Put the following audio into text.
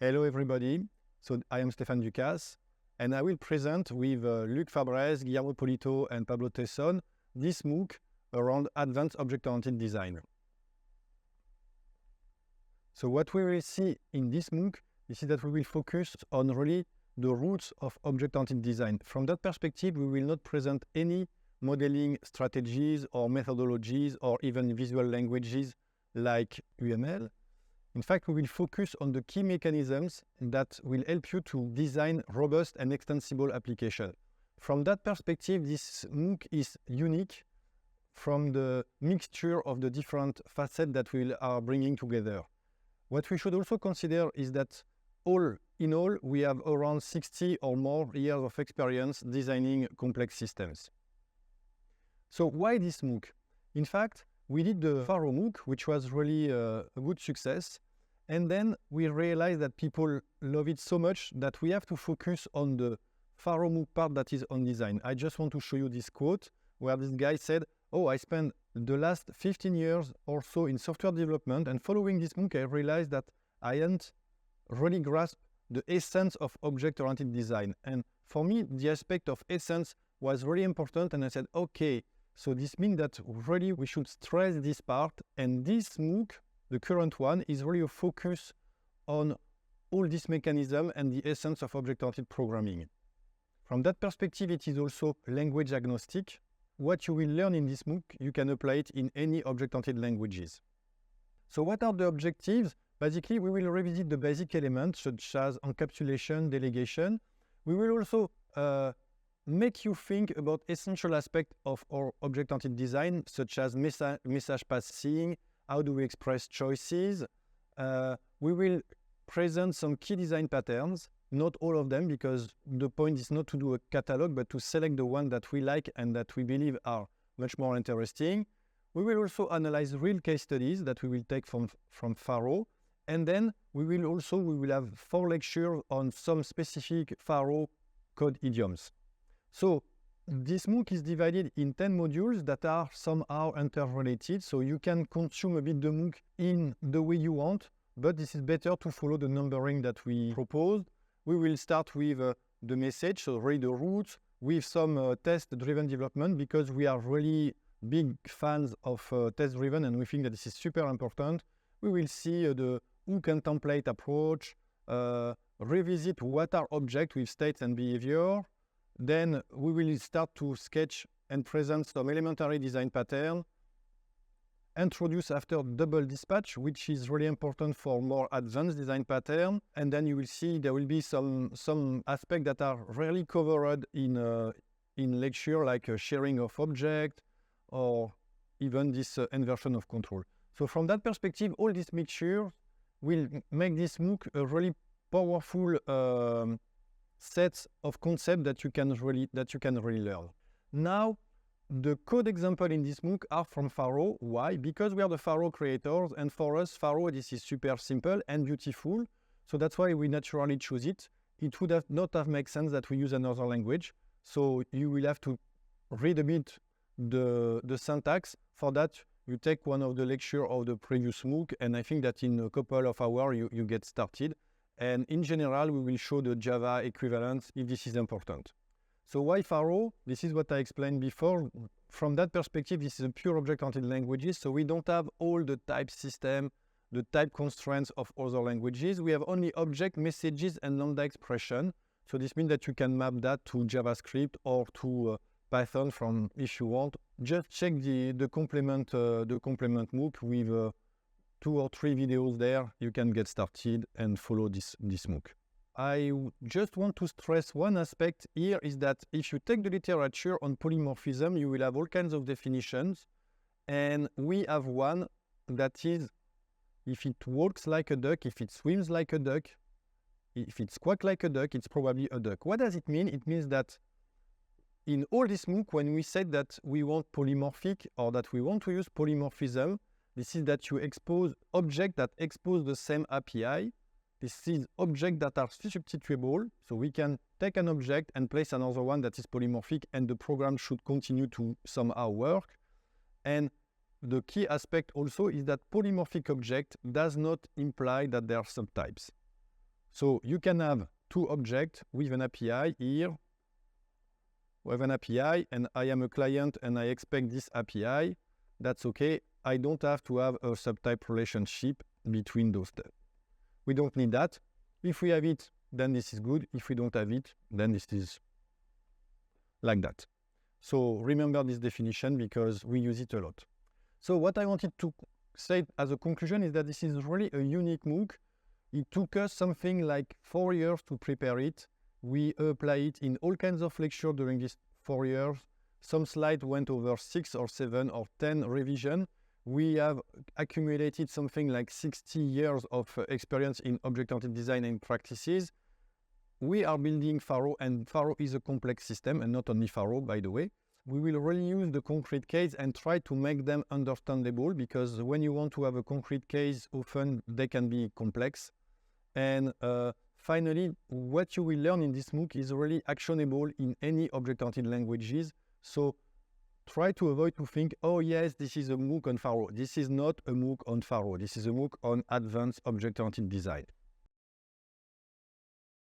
Hello everybody, so I am Stéphane Ducasse and I will present with Luc Fabrez, Guillermo Polito and Pablo Tesson this MOOC around advanced object-oriented design. So what we will see in this MOOC is that we will focus on really the roots of object-oriented design. From that perspective, we will not present any modeling strategies or methodologies or even visual languages like UML. In fact, we will focus on the key mechanisms that will help you to design robust and extensible applications. From that perspective, this MOOC is unique from the mixture of the different facets that we are bringing together. What we should also consider is that all in all, we have around 60 or more years of experience designing complex systems. So why this MOOC? In fact, we did the Pharo MOOC, which was really a good success. And then we realized that people love it so much that we have to focus on the Pharo MOOC part that is on design. I just want to show you this quote where this guy said, "Oh, I spent the last 15 years or so in software development, and following this MOOC, I realized that I hadn't really grasped the essence of object-oriented design." And for me, the aspect of essence was really important. And I said, okay, so this means that really we should stress this part. And this MOOC, the current one, is really a focus on all this mechanism and the essence of object-oriented programming. From that perspective, it is also language agnostic. What you will learn in this MOOC, you can apply it in any object-oriented languages. So what are the objectives? Basically, we will revisit the basic elements such as encapsulation, delegation. We will also make you think about essential aspects of our object-oriented design, such as message passing, how do we express choices. We will present some key design patterns, not all of them, because the point is not to do a catalog, but to select the one that we like and that we believe are much more interesting. We will also analyze real case studies that we will take from Pharo. And then we will have 4 lectures on some specific Pharo code idioms. So this MOOC is divided in 10 modules that are somehow interrelated. So you can consume a bit the MOOC in the way you want, but this is better to follow the numbering that we proposed. We will start with the message, so read the roots, with some test-driven development, because we are really big fans of test-driven and we think that this is super important. We will see the hook and template approach, revisit what are objects with states and behavior. Then we will start to sketch and present some elementary design pattern, introduce after double dispatch, which is really important for more advanced design pattern. And then you will see there will be some aspects that are rarely covered in lecture, like sharing of object or even this inversion of control. So from that perspective, all this mixture will make this MOOC a really powerful sets of concepts that you can really learn. Now, the code example in this MOOC are from Pharo. Why? Because we are the Pharo creators, and for us, Pharo, this is super simple and beautiful. So that's why we naturally choose it. It would not have made sense that we use another language. So you will have to read a bit the syntax. For that, you take one of the lecture of the previous MOOC, and I think that in a couple of hours, you get started. And in general, we will show the Java equivalent if this is important. So why Pharo? This is what I explained before. From that perspective, this is a pure object-oriented languages, so we don't have all the type system, the type constraints of other languages. We have only object, messages, and lambda expression. So this means that you can map that to JavaScript or to Python from if you want. Just check the complement MOOC with 2 or 3 videos there. You can get started and follow this MOOC. I just want to stress one aspect here is that if you take the literature on polymorphism, you will have all kinds of definitions. And we have one that is, if it walks like a duck, if it swims like a duck, if it squawks like a duck, it's probably a duck. What does it mean? It means that in all this MOOC, when we said that we want polymorphic or that we want to use polymorphism, this is that you expose objects that expose the same API. This is objects that are substitutable. So we can take an object and place another one that is polymorphic, and the program should continue to somehow work. And the key aspect also is that polymorphic object does not imply that they are subtypes. So you can have two objects with an API here. We have an API and I am a client and I expect this API. That's okay. I don't have to have a subtype relationship between those two. We don't need that. If we have it, then this is good. If we don't have it, then this is like that. So remember this definition because we use it a lot. So what I wanted to say as a conclusion is that this is really a unique MOOC. It took us something like 4 years to prepare it. We apply it in all kinds of lectures during these 4 years. Some slides went over 6 or 7 or 10 revision. We have accumulated something like 60 years of experience in object-oriented design and practices. We are building Pharo, and Pharo is a complex system, and not only Pharo, by the way. We will really use the concrete case and try to make them understandable, because when you want to have a concrete case, often they can be complex. And finally, what you will learn in this MOOC is really actionable in any object-oriented languages. So try to avoid to think, oh yes, this is a MOOC on Pharo. This is not a MOOC on Pharo. This is a MOOC on advanced object-oriented design.